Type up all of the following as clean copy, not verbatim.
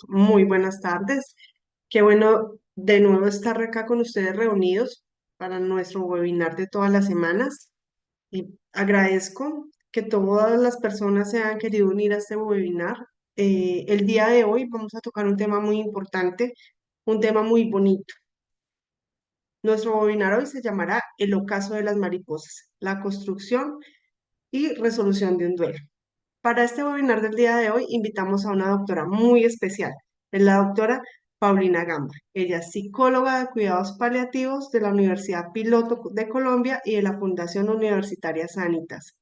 Muy buenas tardes. Qué bueno de nuevo estar acá con ustedes reunidos para nuestro webinar de todas las semanas. Y agradezco que todas las personas se hayan querido unir a este webinar. El día de hoy vamos a tocar un tema muy importante, un tema muy bonito. Nuestro webinar hoy se llamará El ocaso de las mariposas, la construcción y resolución de un duelo. Para este webinar del día de hoy invitamos a una doctora muy especial, es la doctora Paulina Gamba. Ella es psicóloga de cuidados paliativos de la Universidad Piloto de Colombia y de la Fundación Universitaria Sanitas.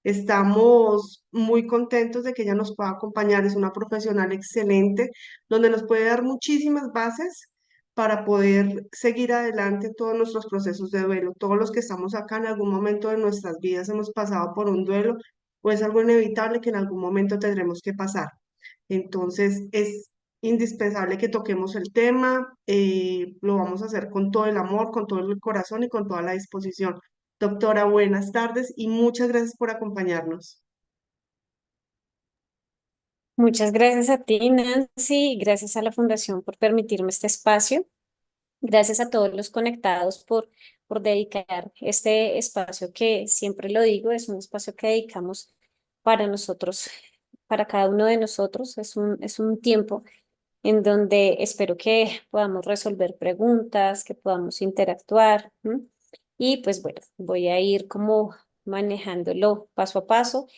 Estamos muy contentos de que ella nos pueda acompañar. Es una profesional excelente, donde nos puede dar muchísimas bases para poder seguir adelante todos nuestros procesos de duelo. Todos los que estamos acá en algún momento de nuestras vidas hemos pasado por un duelo o es algo inevitable que en algún momento tendremos que pasar. Entonces es indispensable que toquemos el tema. Lo vamos a hacer con todo el amor, con todo el corazón y con toda la disposición. Doctora, buenas tardes y muchas gracias por acompañarnos. Muchas gracias a ti, Nancy, y gracias a la Fundación por permitirme este espacio. Gracias a todos los conectados por dedicar este espacio que siempre lo digo, es un espacio que dedicamos para nosotros, para cada uno de nosotros. Es un tiempo en donde espero que podamos resolver preguntas, que podamos interactuar. ¿M? Y pues bueno, voy a ir como manejándolo paso a paso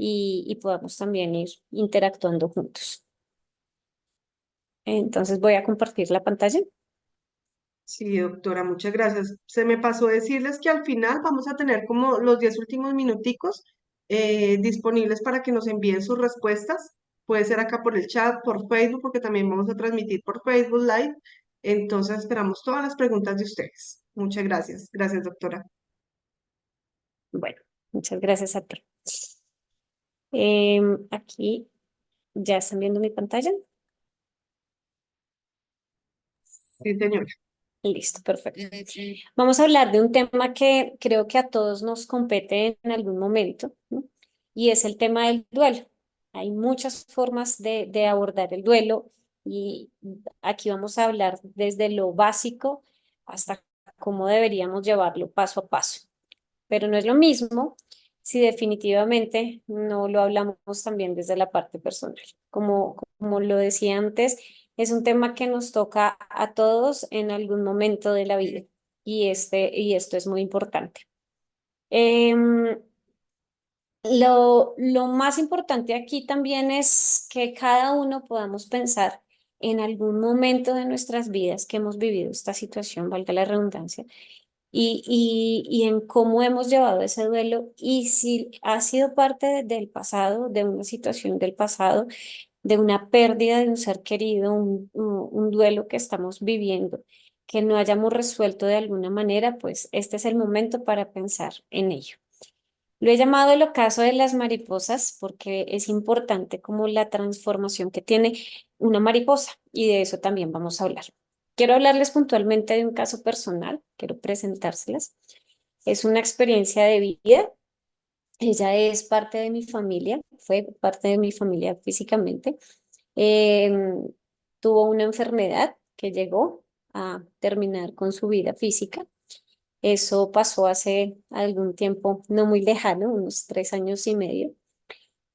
y podamos también ir interactuando juntos. Entonces voy a compartir la pantalla. Sí, doctora, muchas gracias. Se me pasó decirles que al final vamos a tener como los 10 últimos minuticos disponibles para que nos envíen sus respuestas. Puede ser acá por el chat, por Facebook, porque también vamos a transmitir por Facebook Live. Entonces esperamos todas las preguntas de ustedes. Muchas gracias. Gracias, doctora. Bueno, muchas gracias a ti. Aquí ya están viendo mi pantalla. Sí, señora. Listo, perfecto. Vamos a hablar de un tema que creo que a todos nos compete en algún momento, ¿no? Y es el tema del duelo. Hay muchas formas de abordar el duelo y aquí vamos a hablar desde lo básico hasta cómo deberíamos llevarlo paso a paso. Pero no es lo mismo si definitivamente no lo hablamos también desde la parte personal. Como lo decía antes, es un tema que nos toca a todos en algún momento de la vida y esto es muy importante. Em, lo más importante aquí también es que cada uno podamos pensar en algún momento de nuestras vidas que hemos vivido esta situación, valga la redundancia, y en cómo hemos llevado ese duelo y si ha sido parte del pasado, de una situación del pasado, de una pérdida de un ser querido, un duelo que estamos viviendo, que no hayamos resuelto de alguna manera, pues este es el momento para pensar en ello. Lo he llamado el ocaso de las mariposas porque es importante como la transformación que tiene una mariposa y de eso también vamos a hablar. Quiero hablarles puntualmente de un caso personal, quiero presentárselas. Es una experiencia de vida. Ella es parte de mi familia, fue parte de mi familia físicamente. Em, Tuvo una enfermedad que llegó a terminar con su vida física. Eso pasó hace algún tiempo no muy lejano, unos 3 años y medio,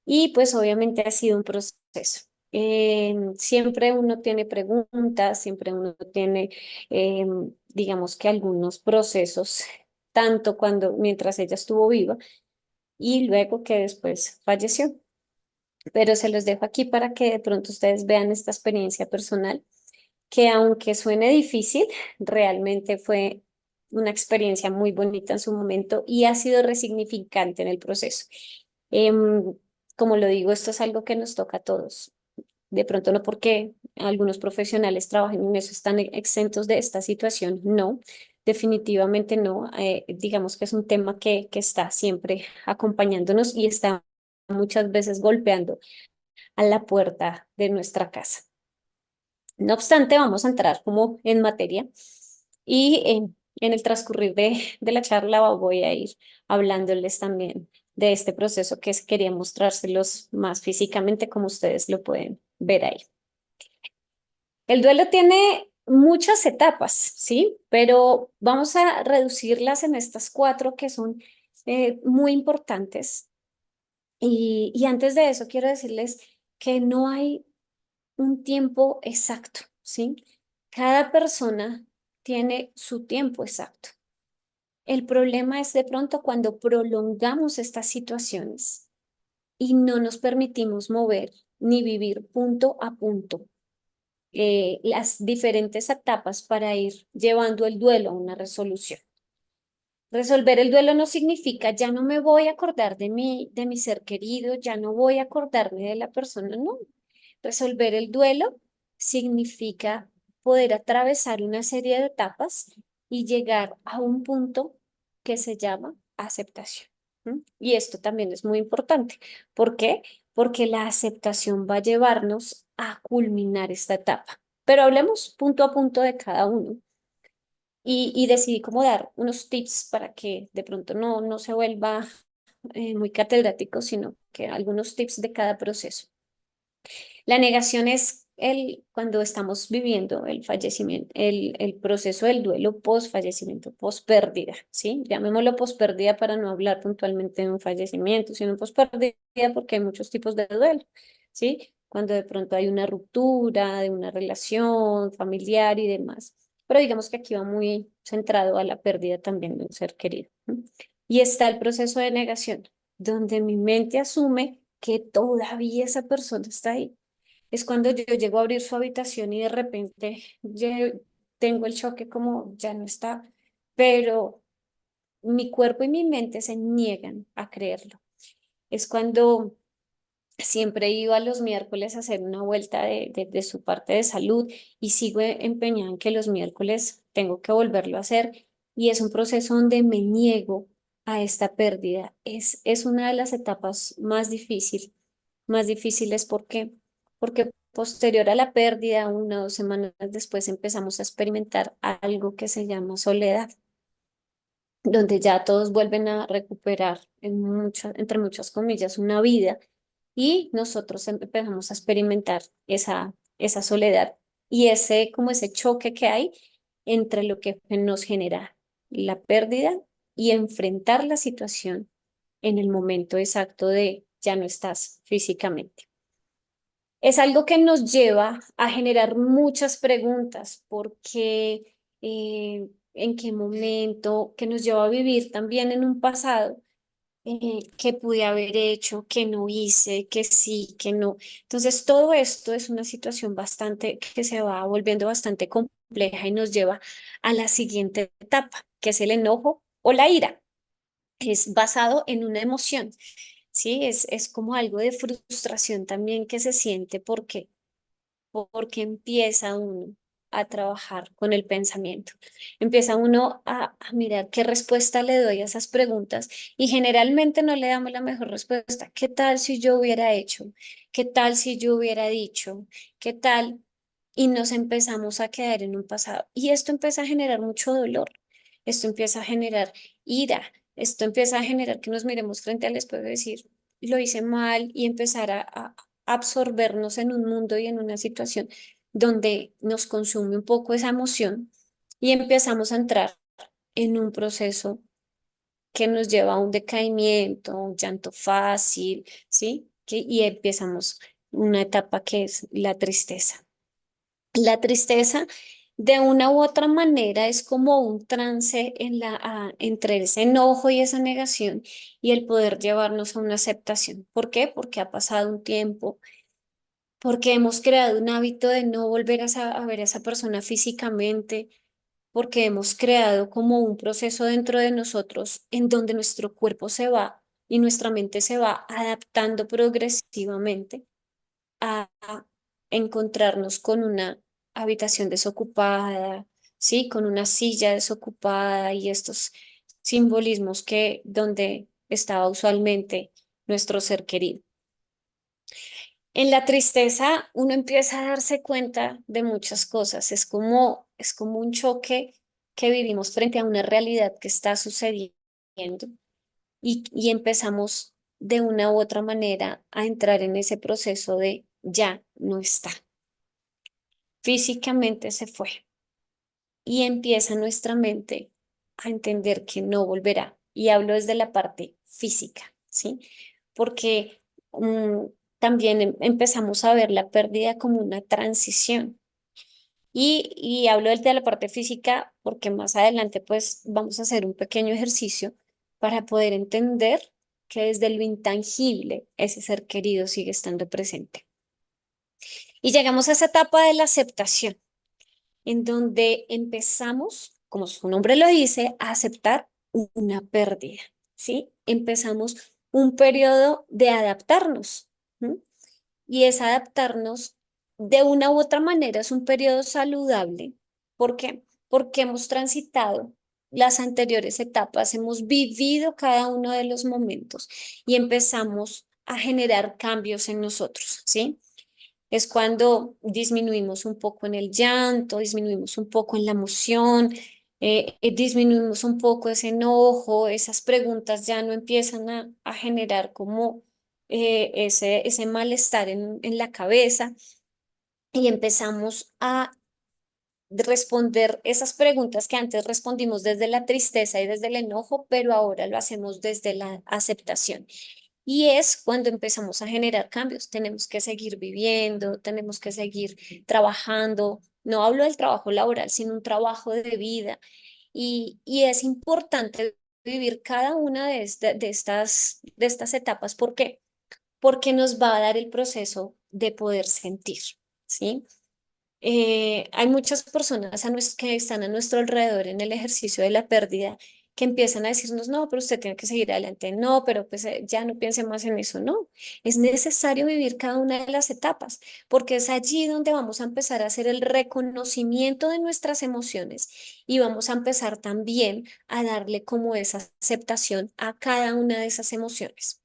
y pues obviamente ha sido un proceso. Siempre uno tiene preguntas, siempre uno tiene, digamos que algunos procesos, tanto cuando mientras ella estuvo viva y luego que después falleció. Pero se los dejo aquí para que de pronto ustedes vean esta experiencia personal que aunque suene difícil, realmente fue una experiencia muy bonita en su momento y ha sido resignificante en el proceso. Em, Como lo digo, esto es algo que nos toca a todos. De pronto no porque algunos profesionales trabajen en eso, están exentos de esta situación, no, definitivamente no. Digamos que es un tema que está siempre acompañándonos y está muchas veces golpeando a la puerta de nuestra casa. No obstante, vamos a entrar como en materia y en el transcurrir de la charla voy a ir hablándoles también de este proceso que quería mostrárselos más físicamente como ustedes lo pueden ver ahí. El duelo tiene muchas etapas, ¿sí? Pero vamos a reducirlas en estas cuatro que son muy importantes. Y antes de eso, quiero decirles que no hay un tiempo exacto, ¿sí? Cada persona tiene su tiempo exacto. El problema es de pronto cuando prolongamos estas situaciones y no nos permitimos mover ni vivir punto a punto las diferentes etapas para ir llevando el duelo a una resolución. Resolver el duelo no significa ya no me voy a acordar de mi ser querido, ya no voy a acordarme de la persona, no. Resolver el duelo significa poder atravesar una serie de etapas y llegar a un punto que se llama aceptación. ¿M? Y esto también es muy importante. ¿Por qué? Porque la aceptación va a llevarnos a culminar esta etapa. Pero hablemos punto a punto de cada uno. Y decidí cómo dar unos tips para que de pronto no se vuelva muy catedrático, sino que algunos tips de cada proceso. La negación es cuando estamos viviendo el fallecimiento, el proceso del duelo post fallecimiento, post pérdida, ¿sí? Llamémoslo post pérdida para no hablar puntualmente de un fallecimiento, sino post pérdida porque hay muchos tipos de duelo, ¿sí? Cuando de pronto hay una ruptura de una relación familiar y demás. Pero digamos que aquí va muy centrado a la pérdida también de un ser querido. ¿No? Y está el proceso de negación, donde mi mente asume que todavía esa persona está ahí. Es cuando yo llego a abrir su habitación y de repente tengo el choque como ya no está, pero mi cuerpo y mi mente se niegan a creerlo. Es cuando siempre iba los miércoles a hacer una vuelta de su parte de salud y sigo empeñada en que los miércoles tengo que volverlo a hacer y es un proceso donde me niego a esta pérdida. Es una de las etapas más difíciles. ¿Por qué? Porque posterior a la pérdida, 1 o 2 semanas después empezamos a experimentar algo que se llama soledad, donde ya todos vuelven a recuperar entre muchas comillas, una vida y nosotros empezamos a experimentar esa soledad y como ese choque que hay entre lo que nos genera la pérdida y enfrentar la situación en el momento exacto de ya no estás físicamente. Es algo que nos lleva a generar muchas preguntas, porque en qué momento, que nos lleva a vivir también en un pasado, qué pude haber hecho, qué no hice, qué sí, qué no. Entonces, todo esto es una situación bastante que se va volviendo bastante compleja y nos lleva a la siguiente etapa, que es el enojo o la ira. Es basado en una emoción, ¿sí? Es como algo de frustración también que se siente porque empieza uno a trabajar con el pensamiento. Empieza uno a mirar qué respuesta le doy a esas preguntas y generalmente no le damos la mejor respuesta. ¿Qué tal si yo hubiera hecho? ¿Qué tal si yo hubiera dicho? ¿Qué tal? Y nos empezamos a quedar en un pasado. Y esto empieza a generar mucho dolor. Esto empieza a generar ira. Esto empieza a generar que nos miremos frente al espejo y decir, lo hice mal y empezar a absorbernos en un mundo y en una situación donde nos consume un poco esa emoción y empezamos a entrar en un proceso que nos lleva a un decaimiento, un llanto fácil, ¿sí? Y empezamos una etapa que es la tristeza. La tristeza, de una u otra manera, es como un trance entre ese enojo y esa negación y el poder llevarnos a una aceptación. ¿Por qué? Porque ha pasado un tiempo, porque hemos creado un hábito de no volver a ver a esa persona físicamente, porque hemos creado como un proceso dentro de nosotros en donde nuestro cuerpo se va y nuestra mente se va adaptando progresivamente a encontrarnos con una habitación desocupada, ¿sí? Con una silla desocupada y estos simbolismos que donde estaba usualmente nuestro ser querido. En la tristeza uno empieza a darse cuenta de muchas cosas. Es como un choque que vivimos frente a una realidad que está sucediendo y empezamos de una u otra manera a entrar en ese proceso de ya no está. físicamente se fue y empieza nuestra mente a entender que no volverá. Y hablo desde la parte física, ¿sí? Porque mm, también empezamos a ver la pérdida como una transición. Y hablo desde la parte física porque más adelante pues vamos a hacer un pequeño ejercicio para poder entender que desde lo intangible ese ser querido sigue estando presente. Y llegamos a esa etapa de la aceptación, en donde empezamos, como su nombre lo dice, a aceptar una pérdida, ¿sí? Empezamos un periodo de adaptarnos, ¿m? Y es adaptarnos de una u otra manera, es un periodo saludable. ¿Por qué? Porque hemos transitado las anteriores etapas, hemos vivido cada uno de los momentos y empezamos a generar cambios en nosotros, ¿sí? Es cuando disminuimos un poco en el llanto, disminuimos un poco en la emoción, disminuimos un poco ese enojo, esas preguntas ya no empiezan a generar como ese malestar en la cabeza y empezamos a responder esas preguntas que antes respondimos desde la tristeza y desde el enojo, pero ahora lo hacemos desde la aceptación. Y es cuando empezamos a generar cambios. Tenemos que seguir viviendo, tenemos que seguir trabajando. No hablo del trabajo laboral, sino un trabajo de vida. Y es importante vivir cada una de estas etapas. ¿Por qué? Porque nos va a dar el proceso de poder sentir, ¿sí? Hay muchas personas que están a nuestro alrededor en el ejercicio de la pérdida que empiezan a decirnos, no, pero usted tiene que seguir adelante, no, pero pues ya no piense más en eso, no. Es necesario vivir cada una de las etapas, porque es allí donde vamos a empezar a hacer el reconocimiento de nuestras emociones y vamos a empezar también a darle como esa aceptación a cada una de esas emociones.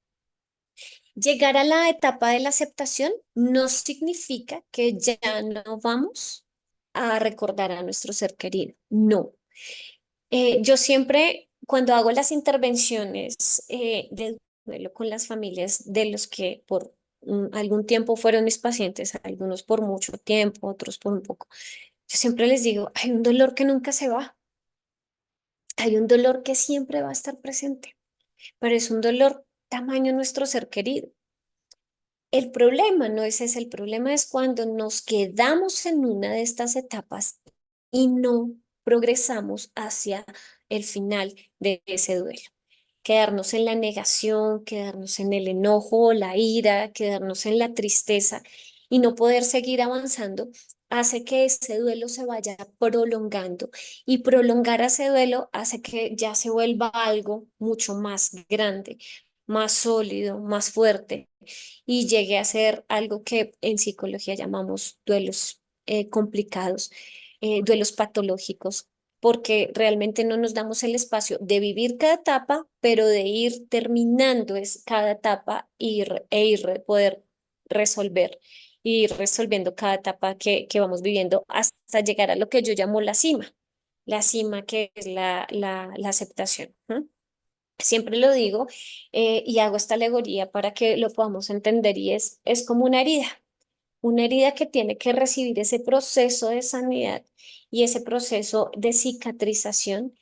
Llegar a la etapa de la aceptación no significa que ya no vamos a recordar a nuestro ser querido. No. Yo siempre, cuando hago las intervenciones de duelo con las familias de los que por algún tiempo fueron mis pacientes, algunos por mucho tiempo, otros por un poco, yo siempre les digo, hay un dolor que nunca se va, hay un dolor que siempre va a estar presente, pero es un dolor tamaño nuestro ser querido. El problema no es ese, el problema es cuando nos quedamos en una de estas etapas y no progresamos hacia el final de ese duelo. Quedarnos en la negación, quedarnos en el enojo, la ira, quedarnos en la tristeza y no poder seguir avanzando hace que ese duelo se vaya prolongando y prolongar ese duelo hace que ya se vuelva algo mucho más grande, más sólido, más fuerte y llegue a ser algo que en psicología llamamos duelos complicados, duelos patológicos, porque realmente no nos damos el espacio de vivir cada etapa, pero de ir terminando cada etapa poder resolver, ir resolviendo cada etapa que vamos viviendo hasta llegar a lo que yo llamo la cima que es la aceptación. ¿M? Siempre lo digo y hago esta alegoría para que lo podamos entender y es como una herida que tiene que recibir ese proceso de sanidad y ese proceso de cicatrización.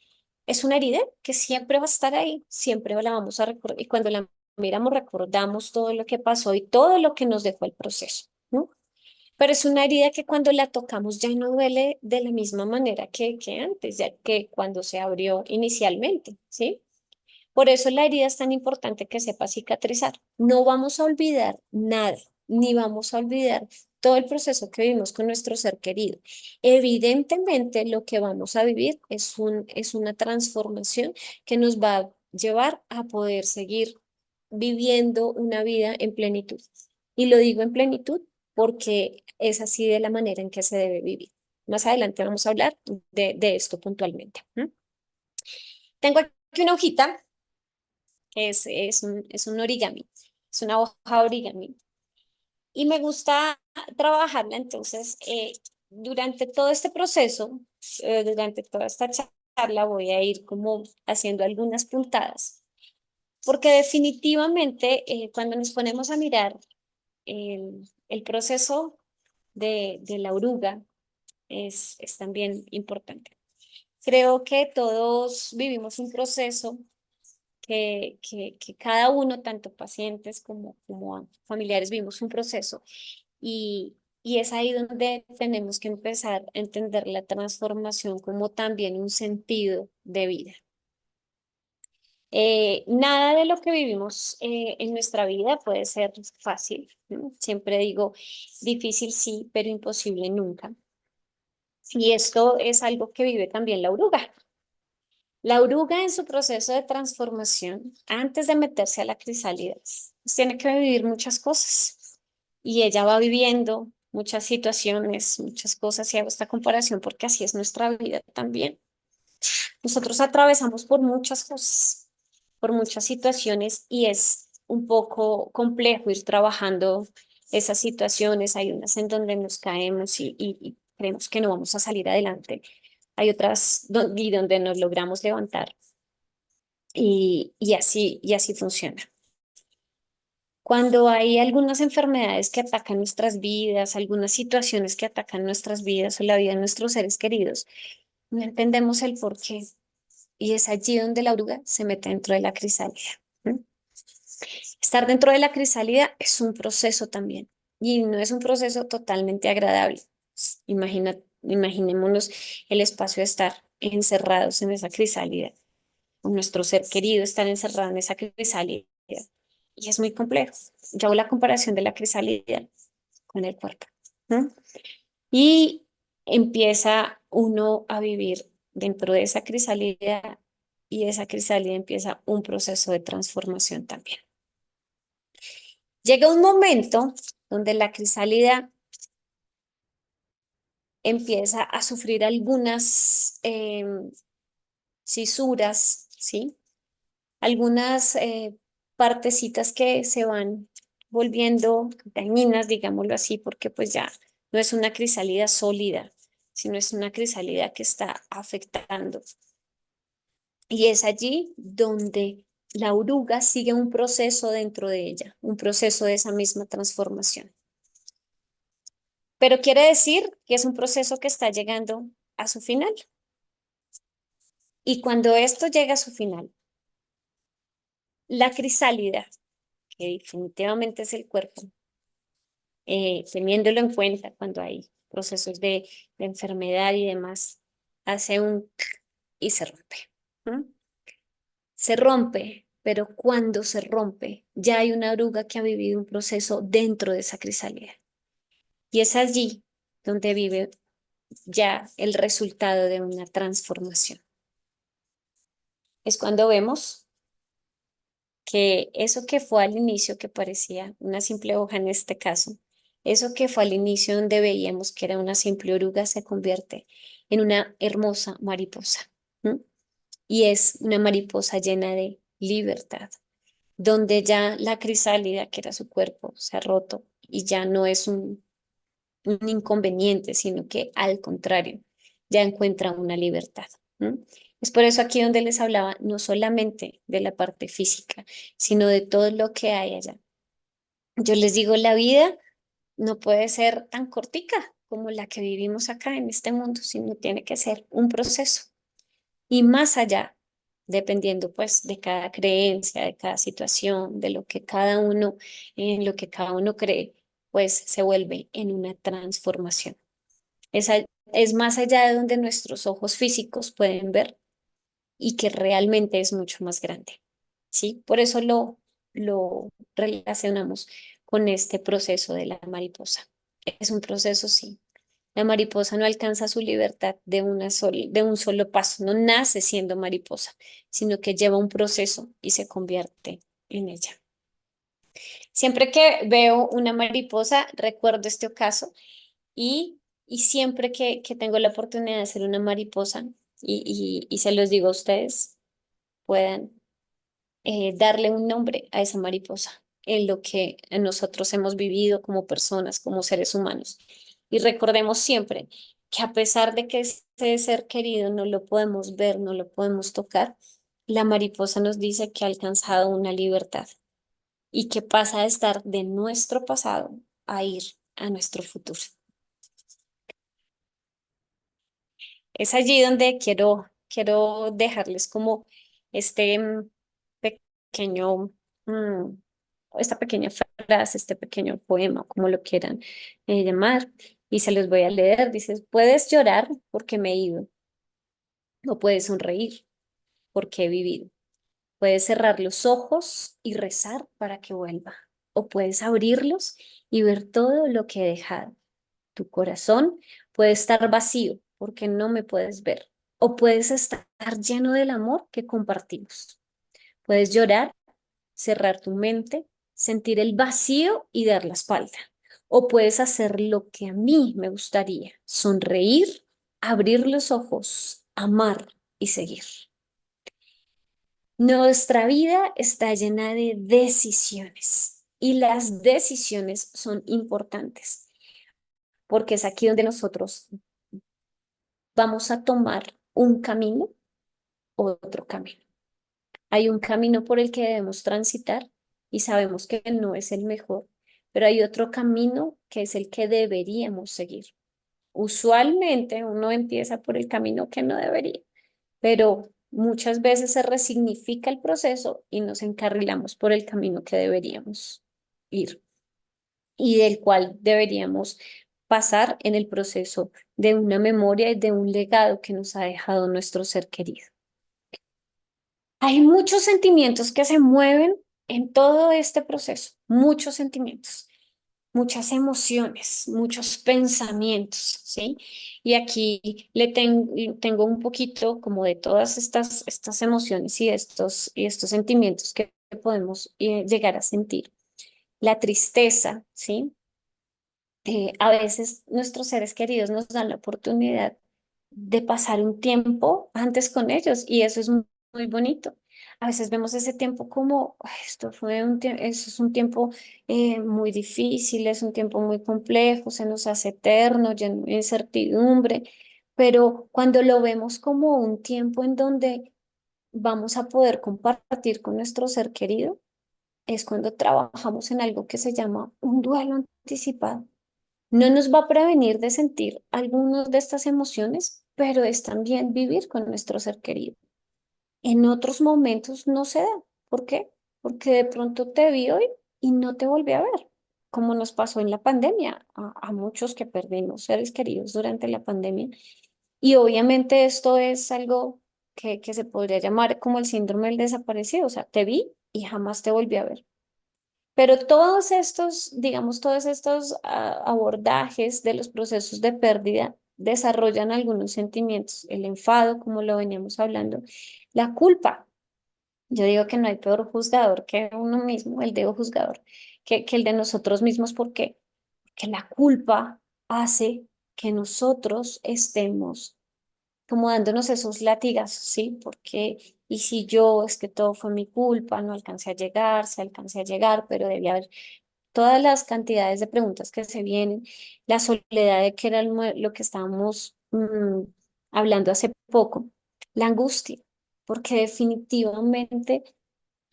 Es una herida que siempre va a estar ahí, siempre la vamos a recordar y cuando la miramos recordamos todo lo que pasó y todo lo que nos dejó el proceso, ¿no? Pero es una herida que cuando la tocamos ya no duele de la misma manera que antes, ya que cuando se abrió inicialmente, ¿sí? Por eso la herida es tan importante que sepa cicatrizar. No vamos a olvidar nada, ni vamos a olvidar todo el proceso que vivimos con nuestro ser querido. Evidentemente, lo que vamos a vivir es una transformación que nos va a llevar a poder seguir viviendo una vida en plenitud. Y lo digo en plenitud porque es así de la manera en que se debe vivir. Más adelante vamos a hablar de esto puntualmente. ¿M? Tengo aquí una hojita es un origami, es una hoja de origami. Y me gusta trabajarla, entonces, durante todo este proceso, durante toda esta charla, voy a ir como haciendo algunas puntadas, porque definitivamente cuando nos ponemos a mirar el proceso de la oruga, es también importante. Creo que todos vivimos un proceso que cada uno, tanto pacientes como familiares, vivimos un proceso y es ahí donde tenemos que empezar a entender la transformación como también un sentido de vida. Nada de lo que vivimos en nuestra vida puede ser fácil, ¿no? Siempre digo, difícil sí, pero imposible nunca. Y esto es algo que vive también la oruga. La oruga en su proceso de transformación, antes de meterse a la crisálida, pues tiene que vivir muchas cosas. Y ella va viviendo muchas situaciones, muchas cosas, y hago esta comparación porque así es nuestra vida también. Nosotros atravesamos por muchas cosas, por muchas situaciones, y es un poco complejo ir trabajando esas situaciones. Hay unas en donde nos caemos y creemos que no vamos a salir adelante. Hay otras y donde nos logramos levantar y así funciona. Cuando hay algunas enfermedades que atacan nuestras vidas, algunas situaciones que atacan nuestras vidas o la vida de nuestros seres queridos, no entendemos el por qué. Y es allí donde la oruga se mete dentro de la crisálida. ¿M? Estar dentro de la crisálida es un proceso también y no es un proceso totalmente agradable. Imaginémonos el espacio de estar encerrados en esa crisálida, con nuestro ser querido estar encerrado en esa crisálida. Y es muy complejo. Yo hago la comparación de la crisálida con el cuerpo. ¿No? Y empieza uno a vivir dentro de esa crisálida y esa crisálida empieza un proceso de transformación también. Llega un momento donde la crisálida empieza a sufrir algunas cisuras, ¿sí? Algunas partecitas que se van volviendo dañinas, digámoslo así, porque pues ya no es una crisálida sólida, sino es una crisálida que está afectando. Y es allí donde la oruga sigue un proceso dentro de ella, un proceso de esa misma transformación. Pero quiere decir que es un proceso que está llegando a su final. Y cuando esto llega a su final, la crisálida, que definitivamente es el cuerpo, teniéndolo en cuenta cuando hay procesos de enfermedad y demás, hace un y se rompe. ¿Mm? Se rompe, pero cuando se rompe, ya hay una oruga que ha vivido un proceso dentro de esa crisálida. Y es allí donde vive ya el resultado de una transformación. Es cuando vemos que eso que fue al inicio, que parecía una simple hoja en este caso, eso que fue al inicio donde veíamos que era una simple oruga, se convierte en una hermosa mariposa. ¿M? Y es una mariposa llena de libertad, donde ya la crisálida, que era su cuerpo, se ha roto y ya no es un inconveniente, sino que al contrario, ya encuentra una libertad. ¿M? Es por eso aquí donde les hablaba no solamente de la parte física, sino de todo lo que hay allá. Yo les digo, la vida no puede ser tan cortica como la que vivimos acá en este mundo, sino tiene que ser un proceso. Y más allá, dependiendo pues de cada creencia, de cada situación, de lo que cada uno, en lo que cada uno cree, pues se vuelve en una transformación. Esa es más allá de donde nuestros ojos físicos pueden ver y que realmente es mucho más grande, ¿sí? Por eso lo relacionamos con este proceso de la mariposa. Es un proceso, sí. La mariposa no alcanza su libertad de un solo paso, no nace siendo mariposa, sino que lleva un proceso y se convierte en ella. Siempre que veo una mariposa, recuerdo este ocaso y siempre que tengo la oportunidad de ser una mariposa, y se los digo a ustedes, puedan darle un nombre a esa mariposa en lo que nosotros hemos vivido como personas, como seres humanos. Y recordemos siempre que a pesar de que ese ser querido no lo podemos ver, no lo podemos tocar, la mariposa nos dice que ha alcanzado una libertad y que pasa de estar de nuestro pasado a ir a nuestro futuro. es allí donde quiero dejarles como este pequeño, mm, esta pequeña frase, este pequeño poema, como lo quieran llamar, y se los voy a leer. Dices, puedes llorar porque me he ido, o puedes sonreír porque he vivido. Puedes cerrar los ojos y rezar para que vuelva, o puedes abrirlos y ver todo lo que he dejado. Tu corazón puede estar vacío porque no me puedes ver, o puedes estar lleno del amor que compartimos. Puedes llorar, cerrar tu mente, sentir el vacío y dar la espalda. O puedes hacer lo que a mí me gustaría, sonreír, abrir los ojos, amar y seguir. Nuestra vida está llena de decisiones y las decisiones son importantes porque es aquí donde nosotros vamos a tomar un camino o otro camino. Hay un camino por el que debemos transitar y sabemos que no es el mejor, pero hay otro camino que es el que deberíamos seguir. Usualmente uno empieza por el camino que no debería, pero muchas veces se resignifica el proceso y nos encarrilamos por el camino que deberíamos ir y del cual deberíamos pasar en el proceso de una memoria y de un legado que nos ha dejado nuestro ser querido. Hay muchos sentimientos que se mueven en todo este proceso, muchos sentimientos, muchas emociones, muchos pensamientos, ¿sí? Y aquí tengo un poquito como de todas estas emociones y estos sentimientos que podemos llegar a sentir. La tristeza, ¿sí? A veces nuestros seres queridos nos dan la oportunidad de pasar un tiempo antes con ellos y eso es muy bonito. A veces vemos ese tiempo como, "Ay, esto fue eso es un tiempo muy difícil, es un tiempo muy complejo, se nos hace eterno, lleno de incertidumbre, pero cuando lo vemos como un tiempo en donde vamos a poder compartir con nuestro ser querido, es cuando trabajamos en algo que se llama un duelo anticipado. No nos va a prevenir de sentir algunas de estas emociones, pero es también vivir con nuestro ser querido. En otros momentos no se da. ¿Por qué? Porque de pronto te vi hoy y no te volví a ver, como nos pasó en la pandemia, a muchos que perdimos seres queridos durante la pandemia. Y obviamente esto es algo que se podría llamar como el síndrome del desaparecido, o sea, te vi y jamás te volví a ver. Pero todos estos, digamos, todos estos abordajes de los procesos de pérdida desarrollan algunos sentimientos, el enfado, como lo veníamos hablando, la culpa. Yo digo que no hay peor juzgador que uno mismo, el dedo juzgador, que el de nosotros mismos. ¿Por qué? Porque la culpa hace que nosotros estemos como dándonos esos latigazos, ¿sí? Porque, y si yo, es que todo fue mi culpa, no alcancé a llegar, se alcancé a llegar, pero debía haber todas las cantidades de preguntas que se vienen, la soledad de que era lo que estábamos hablando hace poco, la angustia, porque definitivamente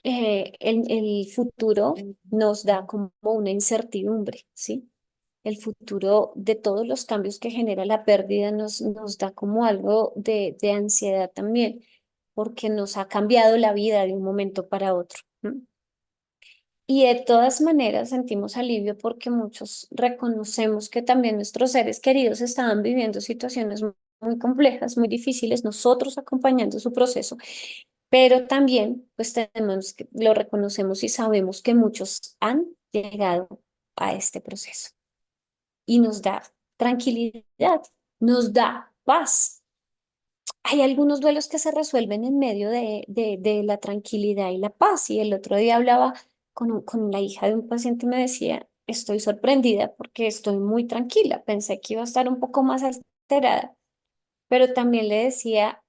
el futuro nos da como una incertidumbre, ¿sí? El futuro de todos los cambios que genera la pérdida nos da como algo de ansiedad también, porque nos ha cambiado la vida de un momento para otro. ¿M? Y de todas maneras sentimos alivio porque muchos reconocemos que también nuestros seres queridos estaban viviendo situaciones muy complejas, muy difíciles, nosotros acompañando su proceso, pero también pues lo reconocemos y sabemos que muchos han llegado a este proceso y nos da tranquilidad, nos da paz. Hay algunos duelos que se resuelven en medio de la tranquilidad y la paz. Y el otro día hablaba con la hija de un paciente y me decía, estoy sorprendida porque estoy muy tranquila. Pensé que iba a estar un poco más alterada, pero también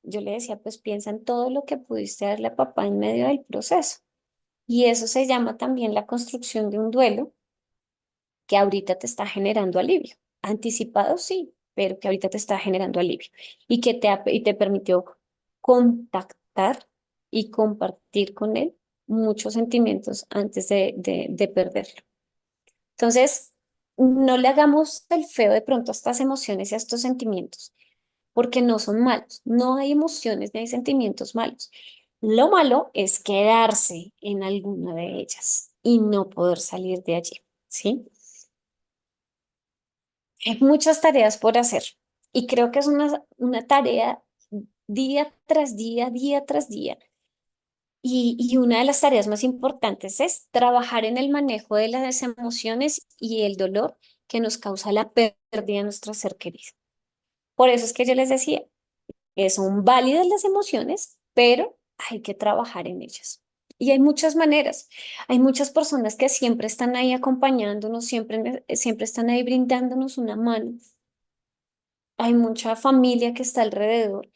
yo le decía, pues piensa en todo lo que pudiste darle a papá en medio del proceso. Y eso se llama también la construcción de un duelo que ahorita te está generando alivio. Anticipado sí, pero que ahorita te está generando alivio y te permitió contactar y compartir con él muchos sentimientos antes de perderlo. Entonces, no le hagamos el feo de pronto a estas emociones y a estos sentimientos. porque no son malos, no hay emociones ni hay sentimientos malos. Lo malo es quedarse en alguna de ellas y no poder salir de allí, ¿sí? Hay muchas tareas por hacer y creo que es una tarea día tras día, día tras día. Y una de las tareas más importantes es trabajar en el manejo de las emociones y el dolor que nos causa la pérdida de nuestro ser querido. Por eso es que yo les decía, que son válidas las emociones, pero hay que trabajar en ellas. Y hay muchas maneras. Hay muchas personas que siempre están ahí acompañándonos, siempre están ahí brindándonos una mano. Hay mucha familia que está alrededor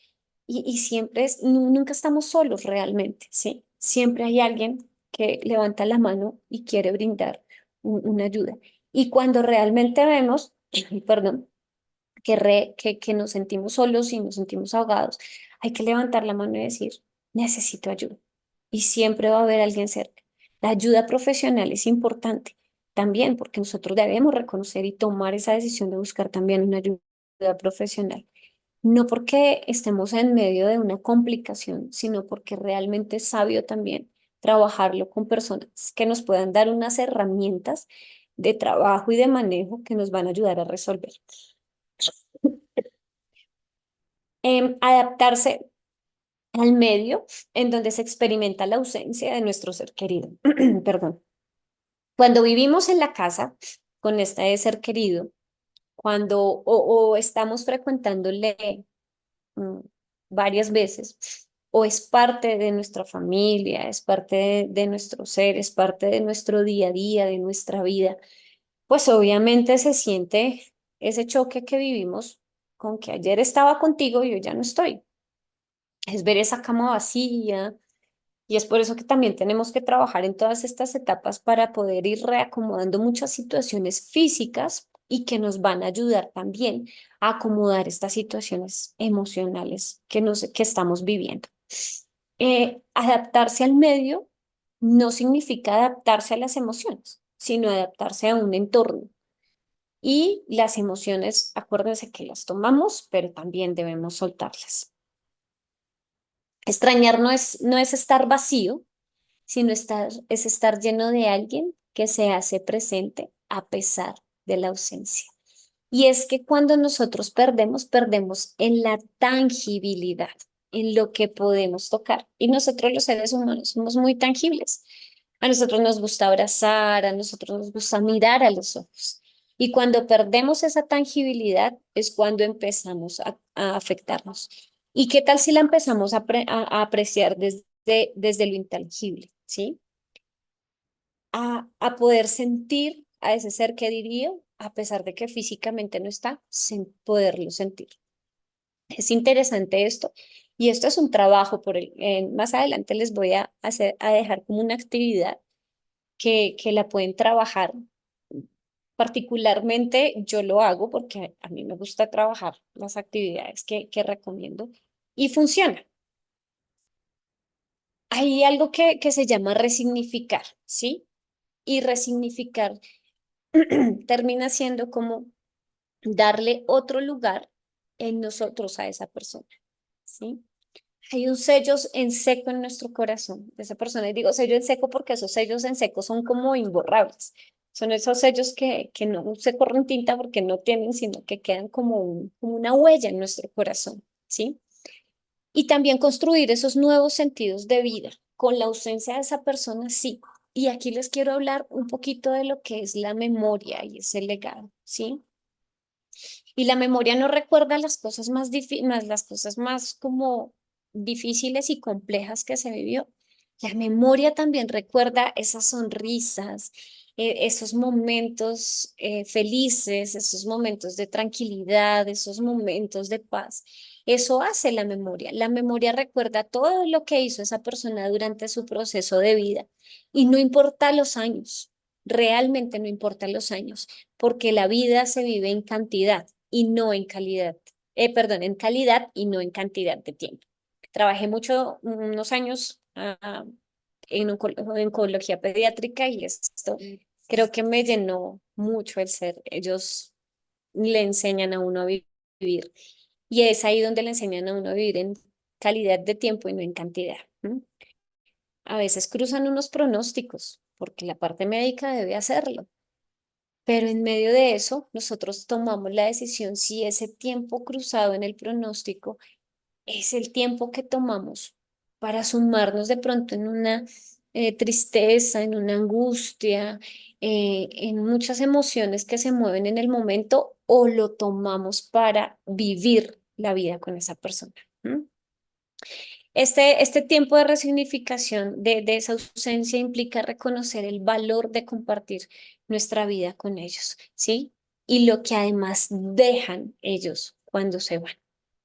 y siempre nunca estamos solos realmente, ¿sí? Siempre hay alguien que levanta la mano y quiere brindar una ayuda. Y cuando realmente vemos, perdón, que nos sentimos solos y nos sentimos ahogados, hay que levantar la mano y decir, necesito ayuda. Y siempre va a haber alguien cerca. La ayuda profesional es importante también porque nosotros debemos reconocer y tomar esa decisión de buscar también una ayuda profesional. No porque estemos en medio de una complicación, sino porque realmente es sabio también trabajarlo con personas que nos puedan dar unas herramientas de trabajo y de manejo que nos van a ayudar a resolver. Adaptarse al medio en donde se experimenta la ausencia de nuestro ser querido. Perdón. Cuando vivimos en la casa con este ser querido, cuando o estamos frecuentándole mm, varias veces, o es parte de nuestra familia, es parte de nuestro ser, es parte de nuestro día a día, de nuestra vida, pues obviamente se siente ese choque que vivimos con que ayer estaba contigo y hoy ya no estoy. Es ver esa cama vacía y es por eso que también tenemos que trabajar en todas estas etapas para poder ir reacomodando muchas situaciones físicas y que nos van a ayudar también a acomodar estas situaciones emocionales que estamos viviendo. Adaptarse al medio no significa adaptarse a las emociones, sino adaptarse a un entorno. Y las emociones, acuérdense que las tomamos, pero también debemos soltarlas. Extrañar no es estar vacío, sino es estar lleno de alguien que se hace presente a pesar de la ausencia. Y es que cuando nosotros perdemos en la tangibilidad, en lo que podemos tocar. Y nosotros los seres humanos somos muy tangibles. A nosotros nos gusta abrazar, a nosotros nos gusta mirar a los ojos. Y cuando perdemos esa tangibilidad es cuando empezamos a afectarnos. ¿Y qué tal si la empezamos a apreciar desde lo intangible, ¿sí? A poder sentir a ese ser querido, a pesar de que físicamente no está, sin poderlo sentir. Es interesante esto y esto es un trabajo más adelante les voy a dejar como una actividad que la pueden trabajar. Particularmente yo lo hago porque a mí me gusta trabajar las actividades que recomiendo y funciona. Hay algo que se llama resignificar, ¿sí? Y resignificar termina siendo como darle otro lugar en nosotros a esa persona, ¿sí? Hay un sello en seco en nuestro corazón de esa persona. Y digo sello en seco porque esos sellos en seco son como imborrables. Son esos sellos que no se corren tinta porque no tienen, sino que quedan como una huella en nuestro corazón, ¿sí? Y también construir esos nuevos sentidos de vida. Con la ausencia de esa persona, sí. Y aquí les quiero hablar un poquito de lo que es la memoria y ese legado, ¿sí? Y la memoria no recuerda las cosas más como difíciles y complejas que se vivió. La memoria también recuerda esas sonrisas, esos momentos felices, esos momentos de tranquilidad, esos momentos de paz. Eso hace la memoria. La memoria recuerda todo lo que hizo esa persona durante su proceso de vida. Y no importa los años, realmente no importa los años, porque la vida se vive en cantidad y no en calidad. Perdón, en calidad y no en cantidad de tiempo. Trabajé mucho, unos años en oncología pediátrica y esto creo que me llenó mucho el ser. Ellos le enseñan a uno a vivir. Y es ahí donde le enseñan a uno a vivir en calidad de tiempo y no en cantidad. ¿M? A veces cruzan unos pronósticos, porque la parte médica debe hacerlo, pero en medio de eso, nosotros tomamos la decisión si ese tiempo cruzado en el pronóstico es el tiempo que tomamos para sumarnos de pronto en una tristeza, en una angustia, en muchas emociones que se mueven en el momento, o lo tomamos para vivir la vida con esa persona. ¿M? Este tiempo de resignificación de esa ausencia implica reconocer el valor de compartir nuestra vida con ellos, ¿sí? Y lo que además dejan ellos cuando se van.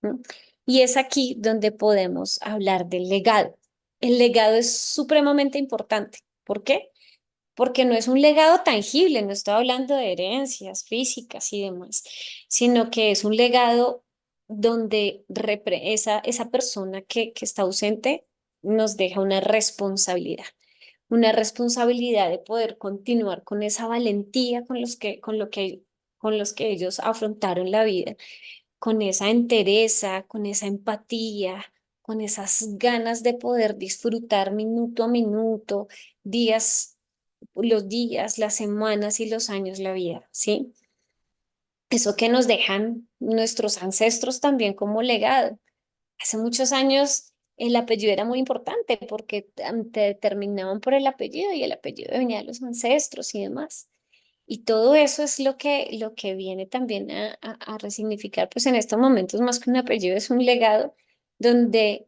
¿No? Y es aquí donde podemos hablar del legado. El legado es supremamente importante. ¿Por qué? Porque no es un legado tangible, no estoy hablando de herencias físicas y demás, sino que es un legado donde esa persona que está ausente nos deja una responsabilidad de poder continuar con esa valentía con los que ellos afrontaron la vida, con esa entereza, con esa empatía, con esas ganas de poder disfrutar minuto a minuto, días, los días, las semanas y los años, la vida, ¿sí? Eso que nos dejan nuestros ancestros también como legado. Hace muchos años el apellido era muy importante porque te determinaban por el apellido y el apellido venía de los ancestros y demás. Y todo eso es lo que viene también a resignificar, pues en estos momentos más que un apellido es un legado donde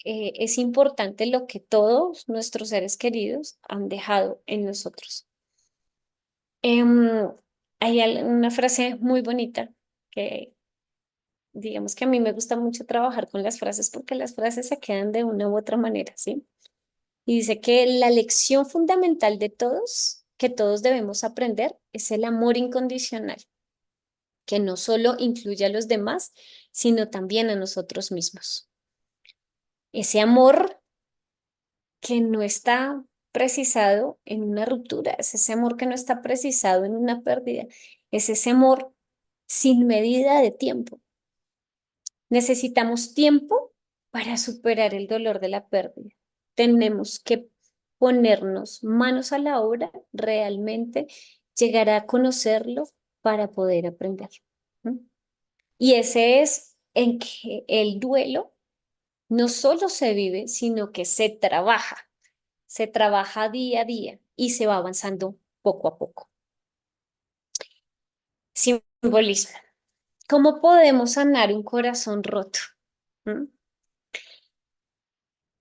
es importante lo que todos nuestros seres queridos han dejado en nosotros. Em, Hay una frase muy bonita que digamos que a mí me gusta mucho trabajar con las frases porque las frases se quedan de una u otra manera, ¿sí? Y dice que la lección fundamental de todos, que todos debemos aprender, es el amor incondicional, que no solo incluye a los demás, sino también a nosotros mismos. Ese amor que no está precisado en una ruptura, es ese amor que no está precisado en una pérdida, es ese amor sin medida de tiempo. Necesitamos tiempo para superar el dolor de la pérdida. Tenemos que ponernos manos a la obra, realmente llegar a conocerlo para poder aprender. ¿No? Y ese es en que el duelo no solo se vive, sino que se trabaja día a día y se va avanzando poco a poco. Simbolismo. ¿Cómo podemos sanar un corazón roto? ¿Mm?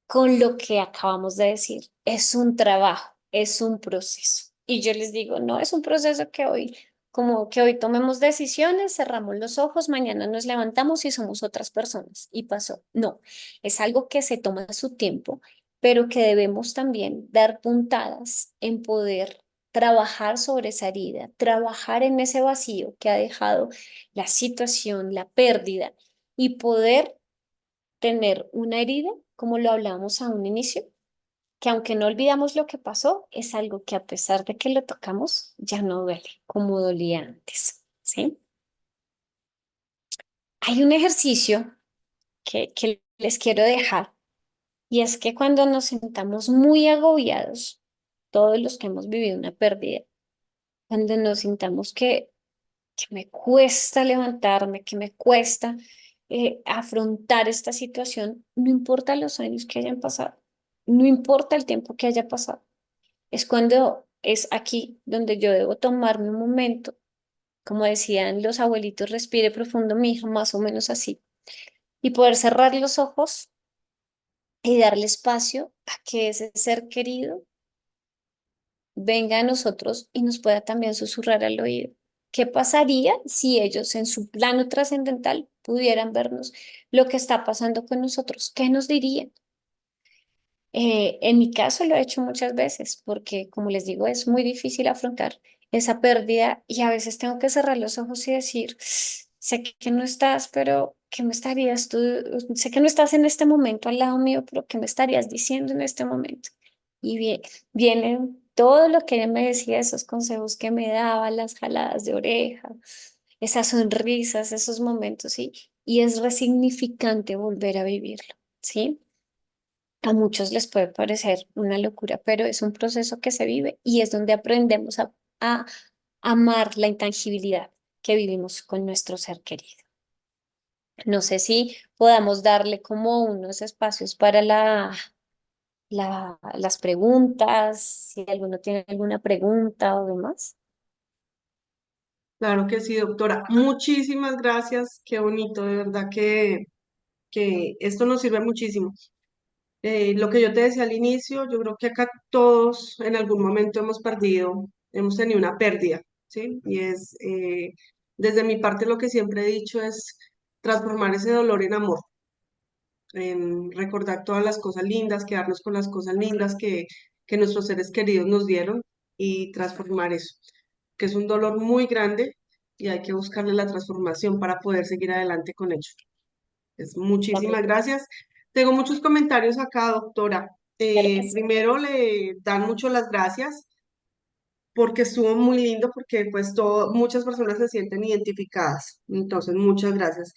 Con lo que acabamos de decir. Es un trabajo, es un proceso. Y yo les digo, no es un proceso que hoy, como que hoy tomemos decisiones, cerramos los ojos, mañana nos levantamos y somos otras personas. Y pasó. No, es algo que se toma su tiempo, pero que debemos también dar puntadas en poder trabajar sobre esa herida, trabajar en ese vacío que ha dejado la situación, la pérdida y poder tener una herida, como lo hablábamos a un inicio, que aunque no olvidamos lo que pasó, es algo que a pesar de que lo tocamos, ya no duele como dolía antes, ¿sí? Hay un ejercicio que les quiero dejar y es que cuando nos sentamos muy agobiados, todos los que hemos vivido una pérdida, cuando nos sintamos que me cuesta levantarme, que me cuesta afrontar esta situación, no importa los años que hayan pasado, no importa el tiempo que haya pasado. Es cuando es aquí donde yo debo tomarme un momento, como decían los abuelitos, respire profundo, mi hijo, más o menos así, y poder cerrar los ojos y darle espacio a que ese ser querido venga a nosotros y nos pueda también susurrar al oído. ¿Qué pasaría si ellos en su plano trascendental pudieran vernos lo que está pasando con nosotros? ¿Qué nos dirían? En mi caso lo he hecho muchas veces porque, como les digo, es muy difícil afrontar esa pérdida y a veces tengo que cerrar los ojos y decir, sé que no estás, pero ¿qué me estarías tú? Sé que no estás en este momento al lado mío, pero ¿qué me estarías diciendo en este momento? Y viene todo lo que ella me decía, esos consejos que me daba, las jaladas de oreja, esas sonrisas, esos momentos, ¿sí? y es resignificante volver a vivirlo, ¿sí? A muchos les puede parecer una locura, pero es un proceso que se vive y es donde aprendemos a amar la intangibilidad que vivimos con nuestro ser querido. No sé si podamos darle como unos espacios para las preguntas, si alguno tiene alguna pregunta o demás. Claro que sí, doctora. Muchísimas gracias. Qué bonito, de verdad que esto nos sirve muchísimo. Lo que yo te decía al inicio, yo creo que acá todos en algún momento hemos perdido, hemos tenido una pérdida, ¿sí? Y desde mi parte lo que siempre he dicho es transformar ese dolor en amor, en recordar todas las cosas lindas, quedarnos con las cosas lindas que nuestros seres queridos nos dieron y transformar eso, que es un dolor muy grande y hay que buscarle la transformación para poder seguir adelante con ello. Muchísimas Correcto. gracias. Tengo muchos comentarios acá, doctora. Claro que sí. Primero le dan mucho las gracias porque estuvo muy lindo, porque pues muchas personas se sienten identificadas. Entonces, muchas gracias.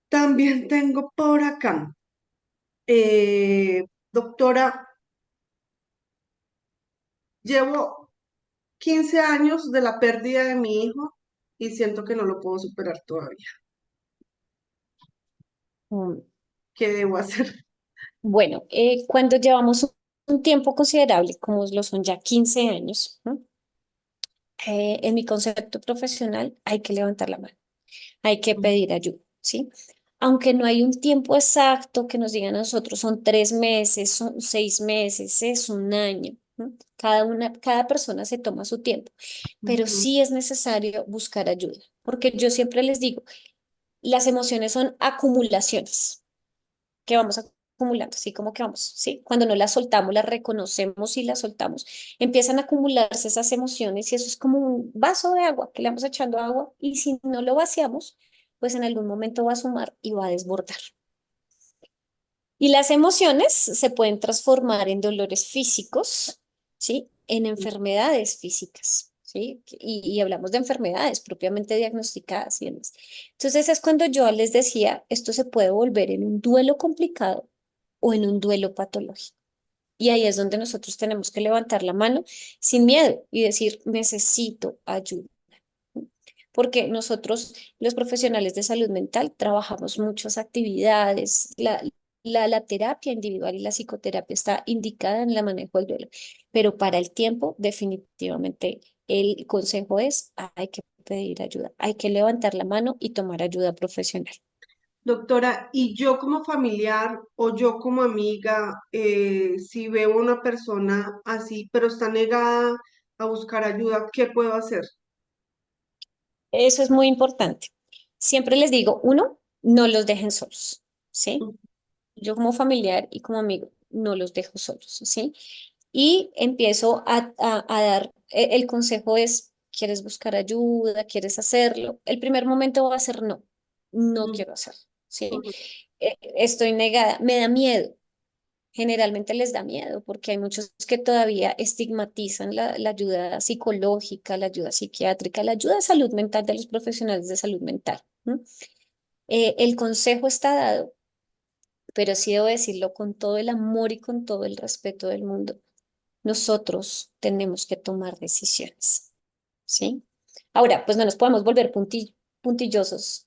También tengo por acá, doctora, llevo 15 años de la pérdida de mi hijo y siento que no lo puedo superar todavía. Mm, ¿Qué debo hacer? Bueno, cuando llevamos un tiempo considerable, como lo son ya 15 años, ¿no? En mi concepto profesional hay que levantar la mano, hay que pedir ayuda, ¿sí? Aunque no hay un tiempo exacto que nos digan a nosotros, son 3 meses, son 6 meses, es un año, ¿no? Cada persona se toma su tiempo, pero Ujú. sí es necesario buscar ayuda, porque yo siempre les digo, las emociones son acumulaciones que vamos acumulando, así como que vamos, ¿sí? Cuando no las soltamos, las reconocemos y las soltamos, empiezan a acumularse esas emociones y eso es como un vaso de agua que le vamos echando agua y si no lo vaciamos, pues en algún momento va a sumar y va a desbordar. Y las emociones se pueden transformar en dolores físicos, ¿sí? En enfermedades físicas, ¿sí? Y hablamos de enfermedades propiamente diagnosticadas y demás. Entonces es cuando yo les decía, esto se puede volver en un duelo complicado o en un duelo patológico. Y ahí es donde nosotros tenemos que levantar la mano sin miedo y decir, necesito ayuda. Porque nosotros, los profesionales de salud mental, trabajamos muchas actividades. La terapia individual y la psicoterapia está indicada en el manejo del duelo, pero para el tiempo, definitivamente, el consejo es, hay que pedir ayuda, hay que levantar la mano y tomar ayuda profesional. Doctora, y yo como familiar o yo como amiga, si veo una persona así, pero está negada a buscar ayuda, ¿qué puedo hacer? Eso es muy importante. Siempre les digo, uno, no los dejen solos, ¿sí? Yo como familiar y como amigo, no los dejo solos, ¿sí? Y empiezo a dar, el consejo es, ¿quieres buscar ayuda? ¿Quieres hacerlo? El primer momento va a ser no, no Mm, quiero hacerlo, ¿sí? ujú. Estoy negada, me da miedo. Generalmente les da miedo porque hay muchos que todavía estigmatizan la ayuda psicológica, la ayuda psiquiátrica, la ayuda de salud mental de los profesionales de salud mental, ¿no? El consejo está dado, pero sí debo decirlo con todo el amor y con todo el respeto del mundo. Nosotros tenemos que tomar decisiones, ¿sí? Ahora, pues no nos podemos volver puntillosos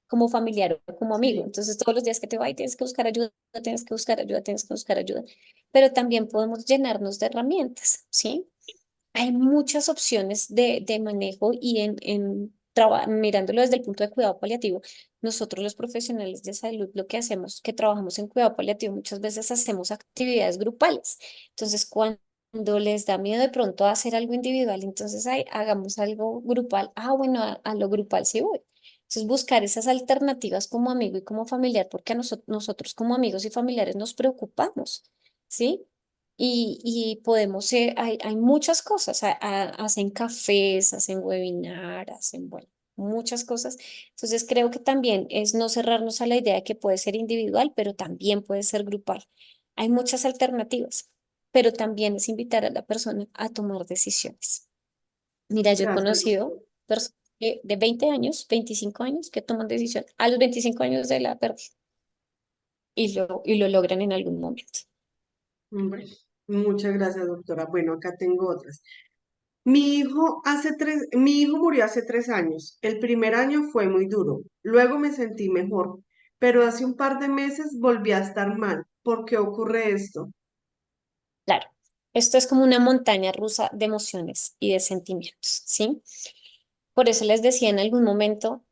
como familiar o como amigo. Sí, Entonces, todos los días que te va y tienes que buscar ayuda, tienes que buscar ayuda, tienes que buscar ayuda. Pero también podemos llenarnos de herramientas, ¿sí? Hay muchas opciones de manejo y mirándolo desde el punto de cuidado paliativo, nosotros los profesionales de salud lo que hacemos, que trabajamos en cuidado paliativo, muchas veces hacemos actividades grupales. Entonces, cuando les da miedo de pronto hacer algo individual, entonces ay, hagamos algo grupal. Ah, bueno, a lo grupal sí voy. Entonces, buscar esas alternativas como amigo y como familiar, porque a nosotros como amigos y familiares nos preocupamos, ¿sí? Y podemos, hay muchas cosas, hacen cafés, hacen webinar, hacen, bueno, muchas cosas. Entonces creo que también es no cerrarnos a la idea de que puede ser individual, pero también puede ser grupal. Hay muchas alternativas, pero también es invitar a la persona a tomar decisiones. Mira, yo he gracias, conocido doctora. de 20 años, 25 años, que toman decisión a los 25 años de la pérdida y lo logran en algún momento. Bueno, muchas gracias, doctora. Bueno, acá tengo otras. Mi hijo murió hace 3 años. El primer año fue muy duro. Luego me sentí mejor, pero hace un par de meses volví a estar mal. ¿Por qué ocurre esto? Claro, esto es como una montaña rusa de emociones y de sentimientos, ¿sí? Por eso les decía en algún momento,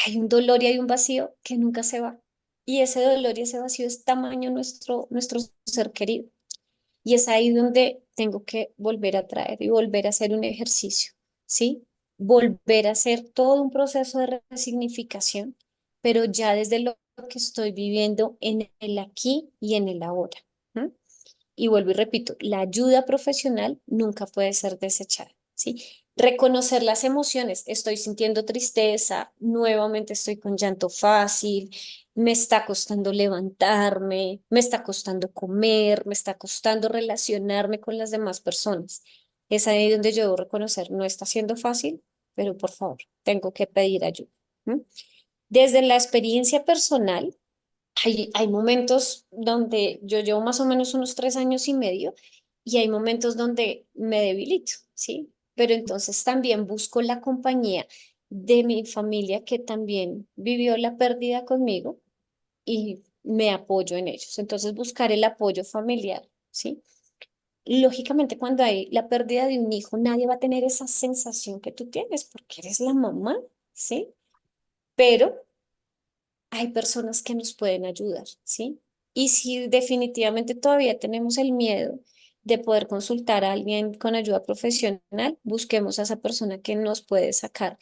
hay un dolor y hay un vacío que nunca se va. Y ese dolor y ese vacío es tamaño nuestro ser querido. Y es ahí donde tengo que volver a traer y volver a hacer un ejercicio, ¿sí? Volver a hacer todo un proceso de resignificación, pero ya desde lo que estoy viviendo en el aquí y en el ahora. ¿M? Y vuelvo y repito, la ayuda profesional nunca puede ser desechada, ¿sí? Reconocer las emociones, estoy sintiendo tristeza, nuevamente estoy con llanto fácil, me está costando levantarme, me está costando comer, me está costando relacionarme con las demás personas. Es ahí donde yo debo reconocer, no está siendo fácil, pero por favor, tengo que pedir ayuda. ¿M? Desde la experiencia personal, hay momentos donde yo llevo más o menos unos 3 años y medio y hay momentos donde me debilito, ¿sí? Pero entonces también busco la compañía de mi familia que también vivió la pérdida conmigo y me apoyo en ellos. Entonces buscar el apoyo familiar, ¿sí? Lógicamente cuando hay la pérdida de un hijo, nadie va a tener esa sensación que tú tienes porque eres la mamá, ¿sí? Pero hay personas que nos pueden ayudar, ¿sí? Y si definitivamente todavía tenemos el miedo de poder consultar a alguien con ayuda profesional, busquemos a esa persona que nos puede sacar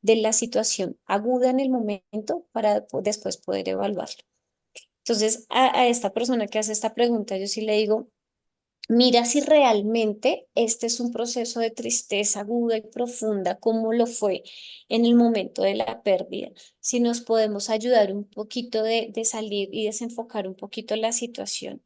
de la situación aguda en el momento para después poder evaluarlo. Entonces, a esta persona que hace esta pregunta, yo sí le digo, mira si realmente este es un proceso de tristeza aguda y profunda, como lo fue en el momento de la pérdida. Si nos podemos ayudar un poquito de salir y desenfocar un poquito la situación.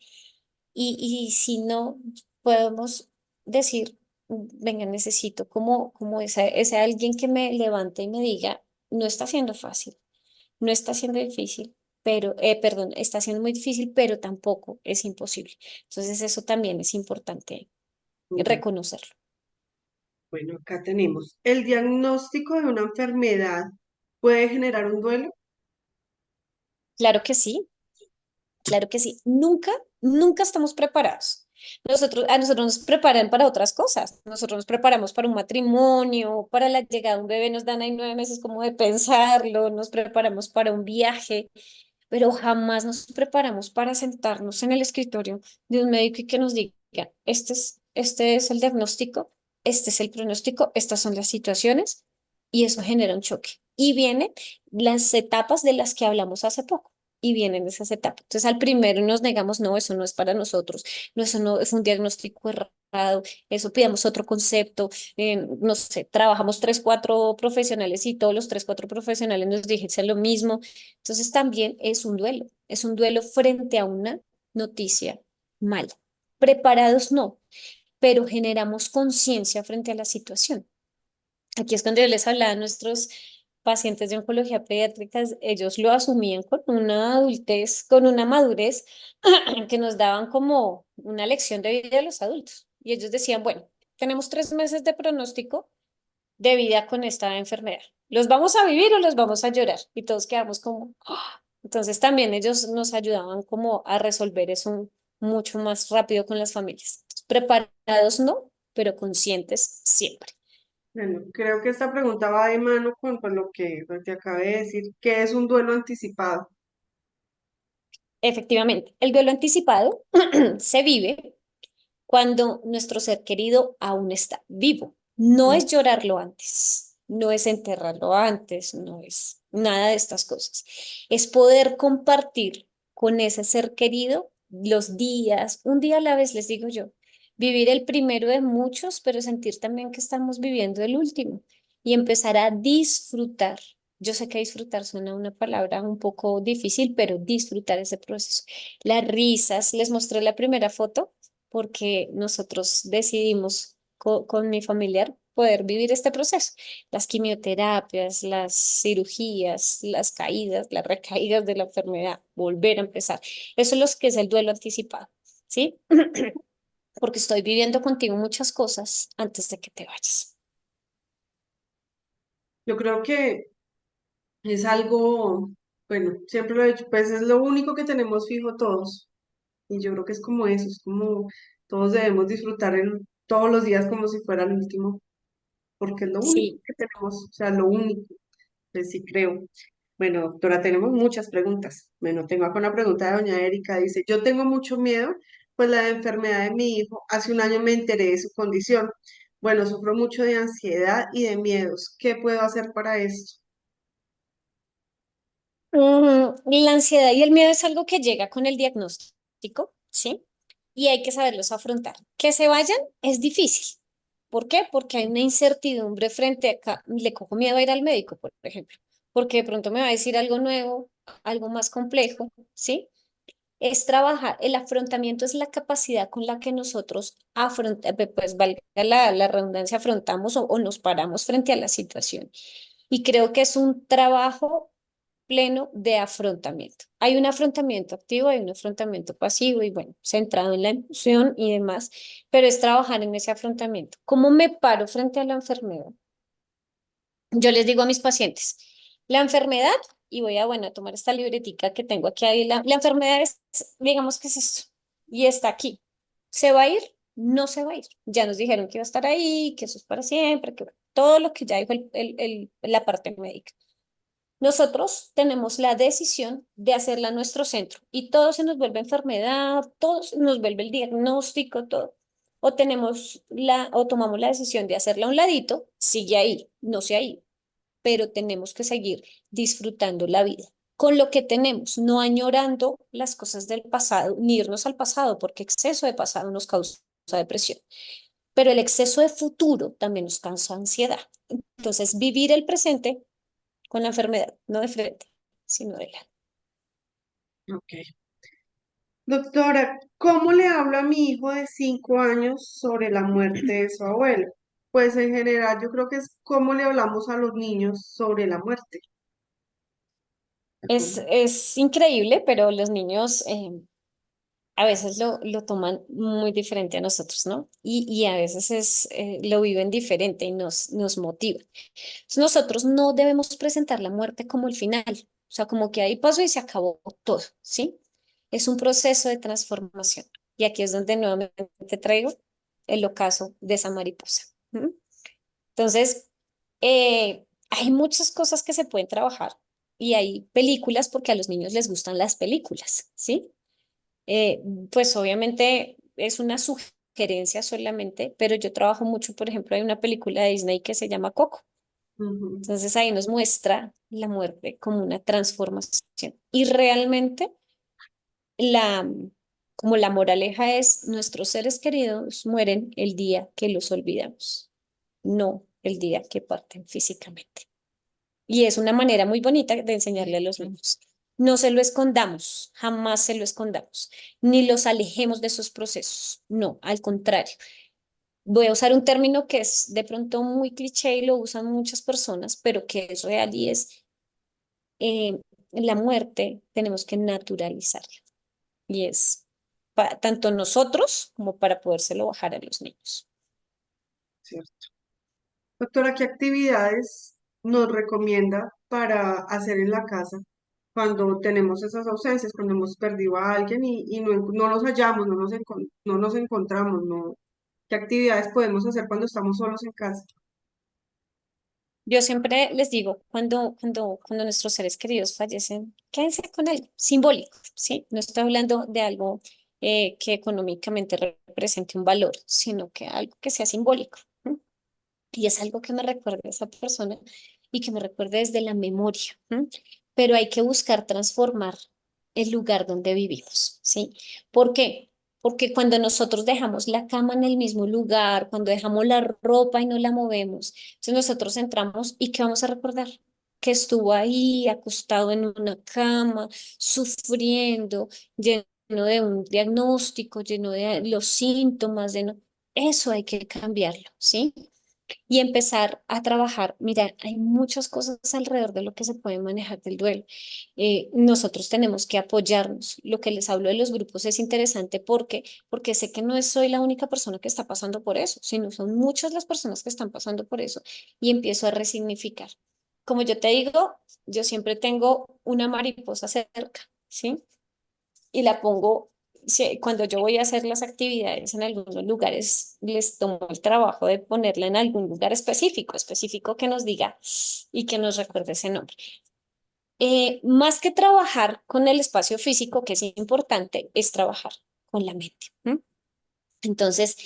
Y si no, podemos decir, venga, necesito como ese alguien que me levante y me diga, no está siendo fácil, no está siendo difícil, pero, perdón, está siendo muy difícil, pero tampoco es imposible. Entonces, eso también es importante Ya. reconocerlo. Bueno, acá tenemos. ¿El diagnóstico de una enfermedad puede generar un duelo? Claro que sí, claro que sí. Nunca estamos preparados. A nosotros nos preparan para otras cosas. Nosotros nos preparamos para un matrimonio, para la llegada de un bebé, nos dan ahí 9 meses como de pensarlo, nos preparamos para un viaje, pero jamás nos preparamos para sentarnos en el escritorio de un médico y que nos diga, este es el diagnóstico, este es el pronóstico, estas son las situaciones, y eso genera un choque. Y vienen las etapas de las que hablamos hace poco. Y vienen esas etapas. Entonces, al primero nos negamos, no, eso no es para nosotros, no, eso no es un diagnóstico errado, eso pidamos otro concepto, no sé, trabajamos 3, 4 profesionales y todos los 3, 4 profesionales nos dicen lo mismo, entonces también es un duelo frente a una noticia mala. Preparados no, pero generamos conciencia frente a la situación. Aquí es cuando yo les hablaba a nuestros pacientes de oncología pediátrica, ellos lo asumían con una adultez, con una madurez que nos daban como una lección de vida de los adultos. Y ellos decían, bueno, tenemos 3 meses de pronóstico de vida con esta enfermedad. ¿Los vamos a vivir o los vamos a llorar? Y todos quedamos como, "Ah". Entonces también ellos nos ayudaban como a resolver eso mucho más rápido con las familias. Preparados no, pero conscientes siempre. Bueno, creo que esta pregunta va de mano con lo que acabé de decir, que es un duelo anticipado. Efectivamente, el duelo anticipado se vive cuando nuestro ser querido aún está vivo. No Mm. es llorarlo antes, no es enterrarlo antes, no es nada de estas cosas. Es poder compartir con ese ser querido los días, un día a la vez, les digo yo, vivir el primero de muchos, pero sentir también que estamos viviendo el último y empezar a disfrutar. Yo sé que disfrutar suena una palabra un poco difícil, pero disfrutar ese proceso. Las risas, les mostré la primera foto porque nosotros decidimos con mi familiar poder vivir este proceso. Las quimioterapias, las cirugías, las caídas, las recaídas de la enfermedad, volver a empezar. Eso es lo que es el duelo anticipado, ¿sí? Porque estoy viviendo contigo muchas cosas antes de que te vayas. Yo creo que es algo, bueno, siempre lo he dicho, pues es lo único que tenemos fijo todos. Y yo creo que es como eso, es como todos debemos disfrutar todos los días como si fuera el último, porque es lo único Sí. que tenemos, o sea, lo único, pues sí creo. Bueno, doctora, tenemos muchas preguntas. Bueno, tengo acá una pregunta de doña Erika, dice, yo tengo mucho miedo, pues la enfermedad de mi hijo, hace un año me enteré de su condición. Bueno, sufro mucho de ansiedad y de miedos. ¿Qué puedo hacer para esto? La ansiedad y el miedo es algo que llega con el diagnóstico, ¿sí? Y hay que saberlos afrontar. Que se vayan es difícil. ¿Por qué? Porque hay una incertidumbre frente a le cojo miedo a ir al médico, por ejemplo, porque de pronto me va a decir algo nuevo, algo más complejo, ¿sí? Es trabajar, el afrontamiento es la capacidad con la que nosotros pues valga la redundancia, afrontamos o nos paramos frente a la situación. Y creo que es un trabajo pleno de afrontamiento. Hay un afrontamiento activo, hay un afrontamiento pasivo y bueno, centrado en la emoción y demás, pero es trabajar en ese afrontamiento. ¿Cómo me paro frente a la enfermedad? Yo les digo a mis pacientes, la enfermedad, y voy a, bueno, a tomar esta libretica que tengo aquí, ahí, la enfermedad es, digamos que es esto, y está aquí. ¿Se va a ir? No se va a ir. Ya nos dijeron que iba a estar ahí, que eso es para siempre, que bueno, todo lo que ya dijo la parte médica. Nosotros tenemos la decisión de hacerla nuestro centro y todo se nos vuelve enfermedad, todo se nos vuelve el diagnóstico, todo. O tomamos la decisión de hacerla a un ladito, sigue ahí, no se ha ido, pero tenemos que seguir disfrutando la vida con lo que tenemos, no añorando las cosas del pasado, ni irnos al pasado, porque exceso de pasado nos causa depresión, pero el exceso de futuro también nos causa ansiedad. Entonces, vivir el presente con la enfermedad, no de frente, sino de lado. Ok. Doctora, ¿cómo le hablo a mi hijo de 5 años sobre la muerte de su abuelo? Pues en general yo creo que es cómo le hablamos a los niños sobre la muerte. Es increíble, pero los niños a veces lo toman muy diferente a nosotros, ¿no? Y a veces lo viven diferente y nos motiva. Entonces, nosotros no debemos presentar la muerte como el final, o sea, como que ahí pasó y se acabó todo, ¿sí? Es un proceso de transformación. Y aquí es donde nuevamente traigo el ocaso de esa mariposa. ¿M? Entonces, hay muchas cosas que se pueden trabajar y hay películas porque a los niños les gustan las películas, ¿sí? Eh, pues obviamente es una sugerencia solamente, pero yo trabajo mucho, por ejemplo, hay una película de Disney que se llama Coco. Ujú. Entonces ahí nos muestra la muerte como una transformación. Y realmente la, como la moraleja es, nuestros seres queridos mueren el día que los olvidamos, no el día que parten físicamente. Y es una manera muy bonita de enseñarle a los niños. No se lo escondamos, jamás se lo escondamos, ni los alejemos de esos procesos. No, al contrario. Voy a usar un término que es de pronto muy cliché y lo usan muchas personas, pero que es real y es la muerte tenemos que naturalizarla. Y es tanto nosotros como para podérselo bajar a los niños. ¿Cierto? Doctora, ¿qué actividades nos recomienda para hacer en la casa cuando tenemos esas ausencias, cuando hemos perdido a alguien y no nos hallamos, no nos encontramos, no? ¿Qué actividades podemos hacer cuando estamos solos en casa? Yo siempre les digo, cuando nuestros seres queridos fallecen, quédense con algo simbólico, ¿sí? No estoy hablando de algo que económicamente represente un valor, sino que algo que sea simbólico. ¿M? Y es algo que me recuerde a esa persona y que me recuerde desde la memoria. ¿M? Pero hay que buscar transformar el lugar donde vivimos, ¿sí? ¿Por qué? Porque cuando nosotros dejamos la cama en el mismo lugar, cuando dejamos la ropa y no la movemos, entonces nosotros entramos y ¿qué vamos a recordar? Que estuvo ahí acostado en una cama, sufriendo, lleno de un diagnóstico, lleno de los síntomas, de no. Eso hay que cambiarlo, ¿sí? y empezar a trabajar. Mira, hay muchas cosas alrededor de lo que se puede manejar del duelo. Nosotros tenemos que apoyarnos. Lo que les hablo de los grupos es interesante porque sé que no soy la única persona que está pasando por eso, sino son muchas las personas que están pasando por eso y empiezo a resignificar. Como yo te digo, yo siempre tengo una mariposa cerca, ¿sí? Y la pongo, cuando yo voy a hacer las actividades en algunos lugares, les tomo el trabajo de ponerla en algún lugar específico que nos diga y que nos recuerde ese nombre. Más que trabajar con el espacio físico, que es importante, es trabajar con la mente. ¿M? Entonces,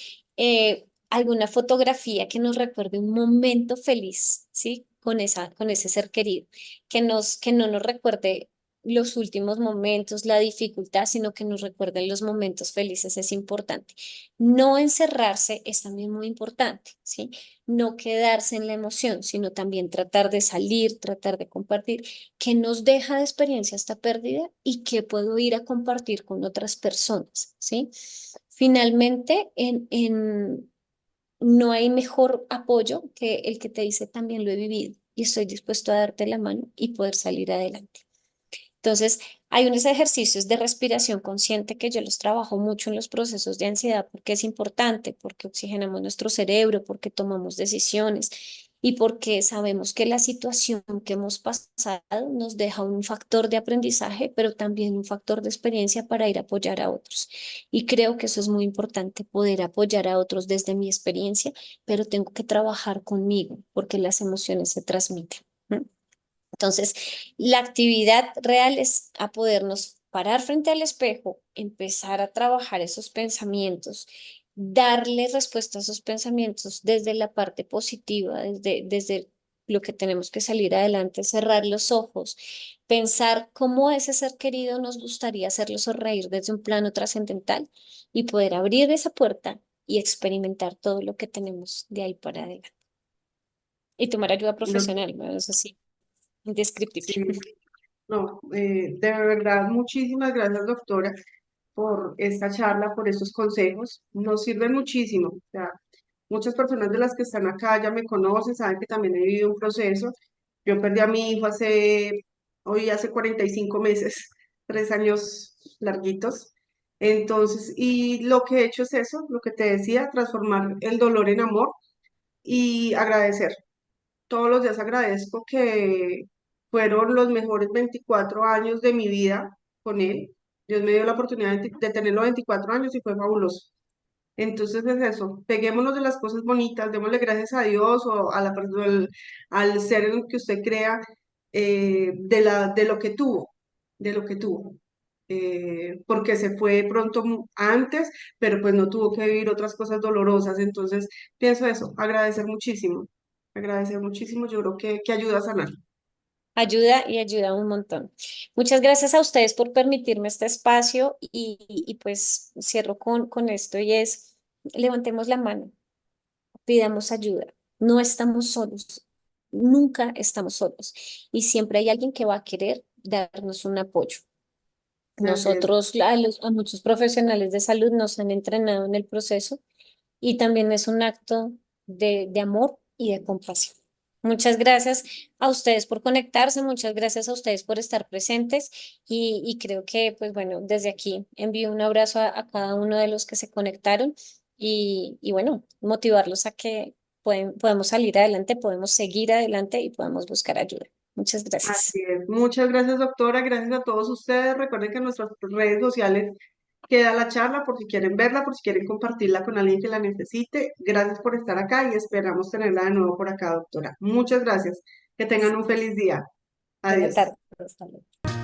alguna fotografía que nos recuerde un momento feliz, ¿sí? Con ese ser querido, que no nos recuerde los últimos momentos, la dificultad, sino que nos recuerden los momentos felices es importante. No encerrarse es también muy importante, ¿sí? No quedarse en la emoción, sino también tratar de salir, tratar de compartir, qué nos deja de experiencia esta pérdida y qué puedo ir a compartir con otras personas, ¿sí? Finalmente, no hay mejor apoyo que el que te dice también lo he vivido y estoy dispuesto a darte la mano y poder salir adelante. Entonces, hay unos ejercicios de respiración consciente que yo los trabajo mucho en los procesos de ansiedad porque es importante, porque oxigenamos nuestro cerebro, porque tomamos decisiones y porque sabemos que la situación que hemos pasado nos deja un factor de aprendizaje, pero también un factor de experiencia para ir a apoyar a otros. Y creo que eso es muy importante, poder apoyar a otros desde mi experiencia, pero tengo que trabajar conmigo porque las emociones se transmiten. ¿M? Entonces, la actividad real es a podernos parar frente al espejo, empezar a trabajar esos pensamientos, darle respuesta a esos pensamientos desde la parte positiva, desde lo que tenemos que salir adelante, cerrar los ojos, pensar cómo ese ser querido nos gustaría hacerlo sonreír desde un plano trascendental y poder abrir esa puerta y experimentar todo lo que tenemos de ahí para adelante. Y tomar ayuda Doc- profesional, ¿no? Eso sí, indescriptible. Sí, no, de verdad, muchísimas gracias, doctora, por esta charla, por estos consejos. Nos sirven muchísimo. O sea, muchas personas de las que están acá ya me conocen, saben que también he vivido un proceso. Yo perdí a mi hijo hoy hace 45 meses, 3 años larguitos. Entonces, y lo que he hecho es eso, lo que te decía, transformar el dolor en amor y agradecer. Todos los días agradezco que fueron los mejores 24 años de mi vida con él. Dios me dio la oportunidad de tenerlo 24 años y fue fabuloso. Entonces es eso, peguémonos de las cosas bonitas, démosle gracias a Dios o a la persona, al ser en el que usted crea, de lo que tuvo, de lo que tuvo. Porque se fue pronto antes, pero pues no tuvo que vivir otras cosas dolorosas. Entonces pienso eso, agradecer muchísimo, yo creo que ayuda a sanar. Ayuda y ayuda un montón. Muchas gracias a ustedes por permitirme este espacio y pues cierro con esto y es, levantemos la mano, pidamos ayuda. No estamos solos, nunca estamos solos y siempre hay alguien que va a querer darnos un apoyo. Así es. Nosotros, a muchos profesionales de salud nos han entrenado en el proceso y también es un acto de amor y de compasión. Muchas gracias a ustedes por conectarse, muchas gracias a ustedes por estar presentes y creo que, pues bueno, desde aquí envío un abrazo a cada uno de los que se conectaron y bueno, motivarlos a que podemos salir adelante, podemos seguir adelante y podemos buscar ayuda. Muchas gracias. Así es. Muchas gracias, doctora. Gracias a todos ustedes. Recuerden que en nuestras redes sociales queda la charla por si quieren verla, por si quieren compartirla con alguien que la necesite. Gracias por estar acá y esperamos tenerla de nuevo por acá, doctora. Muchas gracias. Que tengan un feliz día. Buena Adiós. tarde. Hasta luego.